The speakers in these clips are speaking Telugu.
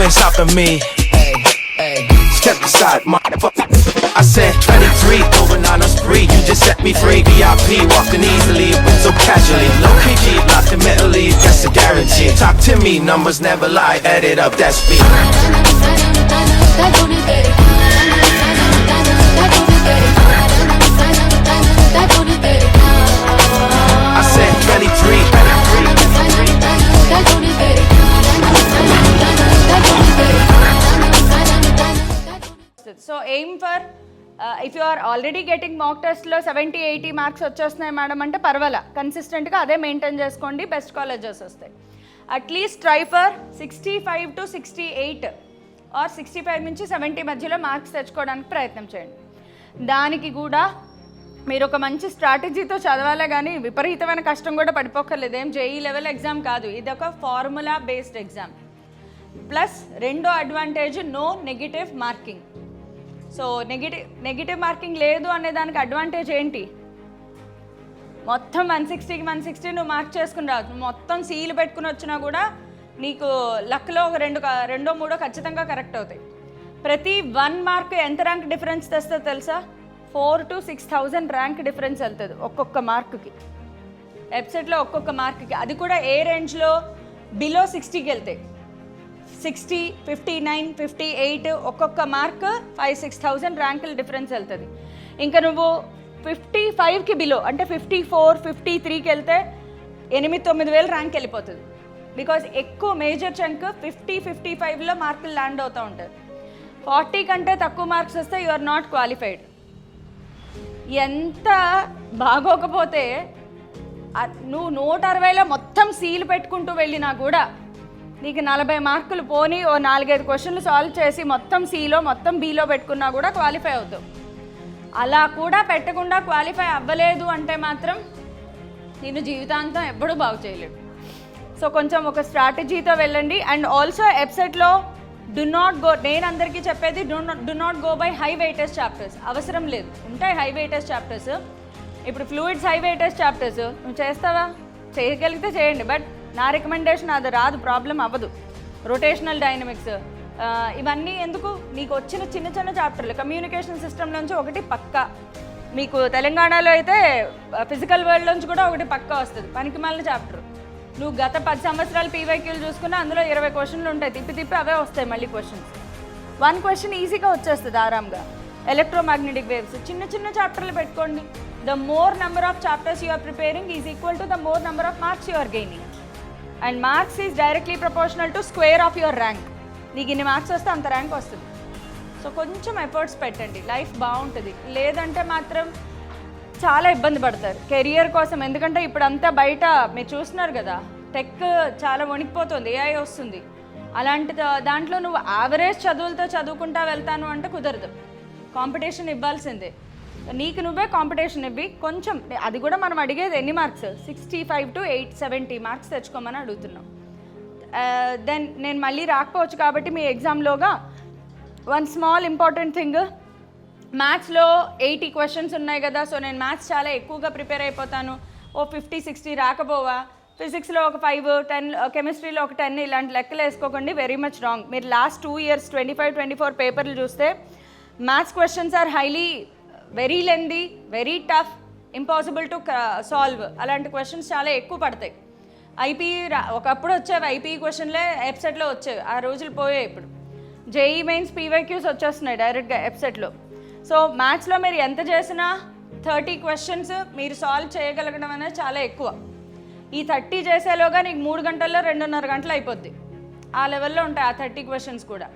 ain't stopping me. Hey, hey, step aside, motherfucker. I said 23, going on a spree. You just set me free. VIP, walking easily, but so casually. Low key, locked in mentally, that's a guarantee. Talk to me, numbers never lie. Add it up, that's me. I said 23. So aim for if you are already getting mock test లో 70-80 మార్క్స్ వచ్చేస్తున్నాయి మేడం అంటే పర్వాలా, కన్సిస్టెంట్గా అదే మెయింటైన్ చేసుకోండి, బెస్ట్ కాలేజెస్ వస్తాయి. At least try for 65 to 68 or 65 నుంచి 70 మధ్యలో మార్క్స్ తెచ్చుకోవడానికి ప్రయత్నం చేయండి. దానికి కూడా మీరు ఒక మంచి స్ట్రాటజీతో చదవాలే కానీ విపరీతమైన కష్టం కూడా పడిపోక్కర్లేదు. ఏం జేఈ లెవెల్ ఎగ్జామ్ కాదు, ఇది ఒక ఫార్ములా బేస్డ్ ఎగ్జామ్. ప్లస్ రెండో advantage, no negative marking. So negative marking లేదు అనే దానికి అడ్వాంటేజ్ ఏంటి? మొత్తం 160కి 160 నువ్వు మార్క్ చేసుకుని రావచ్చు. మొత్తం సీలు పెట్టుకుని వచ్చినా కూడా నీకు లక్లో ఒక రెండో మూడో ఖచ్చితంగా కరెక్ట్ అవుతాయి. ప్రతి 1 మార్క్ ఎంత ర్యాంక్ డిఫరెన్స్ తెస్తుందో తెలుసా? 4,000 to 6,000 ర్యాంక్ డిఫరెన్స్ వెళ్తుంది ఒక్కొక్క మార్కుకి. వెబ్సైట్లో ఒక్కొక్క మార్క్కి, అది కూడా ఏ రేంజ్లో? బిలో 60కి వెళ్తాయి. 60, 59, 58 ఒక్కొక్క మార్క్ 5,000-6,000 ర్యాంకుల డిఫరెన్స్ వెళ్తుంది. ఇంకా నువ్వు 55కి బిలో అంటే 54, 53కి వెళ్తే 8,000-9,000 ర్యాంక్ వెళ్ళిపోతుంది. బికాజ్ ఎక్కువ మేజర్ చంక్ 50-55లో మార్కులు ల్యాండ్ అవుతూ ఉంటాయి. 40 కంటే తక్కువ మార్క్స్ వస్తే యు ఆర్ నాట్ క్వాలిఫైడ్. ఎంత బాగోకపోతే నువ్వు 160లో మొత్తం సీలు పెట్టుకుంటూ వెళ్ళినా కూడా నీకు 40 మార్కులు పోనీ ఓ 4-5 క్వశ్చన్లు సాల్వ్ చేసి మొత్తం సీలో మొత్తం బీలో పెట్టుకున్నా కూడా క్వాలిఫై అవుతావు. అలా కూడా పెట్టకుండా క్వాలిఫై అవ్వలేదు అంటే మాత్రం నేను జీవితాంతం ఎప్పుడూ బాగు చేయలేడు. సో కొంచెం ఒక స్ట్రాటజీతో వెళ్ళండి. అండ్ ఆల్సో వెబ్సైట్లో డు నాట్ గో, నేను అందరికీ చెప్పేది do not go by high weightage chapters. అవసరం లేదు, ఉంటాయి హై వెయిటేజ్ చాప్టర్స్. ఇప్పుడు ఫ్లూయిడ్స్ హై వెయిటేజ్ చాప్టర్స్ నువ్వు చేస్తావా? చేయగలిగితే చేయండి, బట్ నా రికమెండేషన్ అది రాదు, ప్రాబ్లం అవ్వదు. రొటేషనల్ డైనమిక్స్ ఇవన్నీ ఎందుకు? నీకు వచ్చిన చిన్న చిన్న చాప్టర్లు కమ్యూనికేషన్ సిస్టమ్ నుంచి ఒకటి పక్కా, మీకు తెలంగాణలో అయితే ఫిజికల్ వరల్డ్ నుంచి కూడా ఒకటి పక్కా వస్తుంది. పనికిమాలిన చాప్టర్. నువ్వు గత 10 సంవత్సరాలు పీవైక్యూలు చూసుకున్నా అందులో 20 క్వశ్చన్లు ఉంటాయి. తిప్పి అవే వస్తాయి మళ్ళీ క్వశ్చన్స్. 1 క్వశ్చన్ ఈజీగా వచ్చేస్తుంది ఆరామ్గా. ఎలక్ట్రోమాగ్నెటిక్ వేవ్స్ చిన్న చిన్న చాప్టర్లు పెట్టుకోండి. The more number of chapters you are preparing is equal to the more number of marks you are gaining. And marks is directly proportional to square of your rank. నీకు ఇన్ని మార్క్స్ వస్తే అంత ర్యాంక్ వస్తుంది. సో కొంచెం ఎఫర్ట్స్ పెట్టండి, లైఫ్ బాగుంటుంది. లేదంటే మాత్రం చాలా ఇబ్బంది పడతారు కెరియర్ కోసం. ఎందుకంటే ఇప్పుడు అంతా బయట మీరు చూస్తున్నారు కదా, టెక్ చాలా వణికిపోతుంది, ఏఐ వస్తుంది. అలాంటి దాంట్లో నువ్వు యావరేజ్ చదువులతో చదువుకుంటా వెళ్తాను అంటే కుదరదు. కాంపిటీషన్ ఇవ్వాల్సిందే. నీకు నువ్వే కాంపిటీషన్ ఇవ్వి. కొంచెం అది కూడా మనం అడిగేది ఎన్ని మార్క్స్? 65 to 70 మార్క్స్ తెచ్చుకోమని అడుగుతున్నాం. దెన్ నేను మళ్ళీ రాకపోవచ్చు కాబట్టి మీ ఎగ్జామ్లోగా 1 స్మాల్ ఇంపార్టెంట్ థింగ్, మ్యాథ్స్లో 80 క్వశ్చన్స్ ఉన్నాయి కదా. సో నేను మ్యాథ్స్ చాలా ఎక్కువగా ప్రిపేర్ అయిపోతాను, ఓ 50-60 రాకపోవా. ఫిజిక్స్లో ఒక 5-10, కెమిస్ట్రీలో ఒక 10, ఇలాంటి లెక్కలు వేసుకోకండి. Very much wrong. మీరు లాస్ట్ 2 years 25-24 పేపర్లు చూస్తే maths questions are highly very lengthy, very tough, impossible to solve. అలాంటి క్వశ్చన్స్ చాలా ఎక్కువ పడతాయి. ఐపీఈ ఒకప్పుడు వచ్చేవి, ఐపీఈ క్వశ్చన్లే వెబ్సైట్లో వచ్చేవి. ఆ రోజులు పోయాయి. ఇప్పుడు జేఈ మెయిన్స్ పీవైక్యూస్ వచ్చేస్తున్నాయి డైరెక్ట్గా వెబ్సైట్లో. సో మ్యాథ్స్లో మీరు ఎంత చేసినా 30 క్వశ్చన్స్ మీరు సాల్వ్ చేయగలగడం అనేది చాలా ఎక్కువ. ఈ 30 చేసేలోగా నీకు 3 గంటల్లో 2.5 గంటలు అయిపోద్ది. ఆ లెవెల్లో ఉంటాయి ఆ 30 క్వశ్చన్స్ కూడా.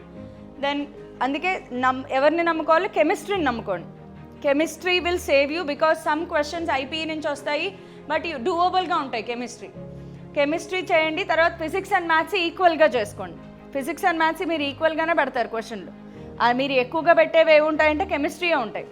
దెన్ అందుకే ఎవరిని నమ్ముకోవాలి? కెమిస్ట్రీని నమ్ముకోండి. Chemistry will save you because some questions IPE నుంచి వస్తాయి, బట్ డూవబుల్గా ఉంటాయి. కెమిస్ట్రీ చేయండి. తర్వాత ఫిజిక్స్ అండ్ మ్యాథ్స్ ఈక్వల్గా చేసుకోండి. ఫిజిక్స్ అండ్ మ్యాథ్స్ మీరు ఈక్వల్గానే పెడతారు క్వశ్చన్లు. మీరు ఎక్కువగా పెట్టేవి ఏమి ఉంటాయంటే కెమిస్ట్రీయే ఉంటాయి.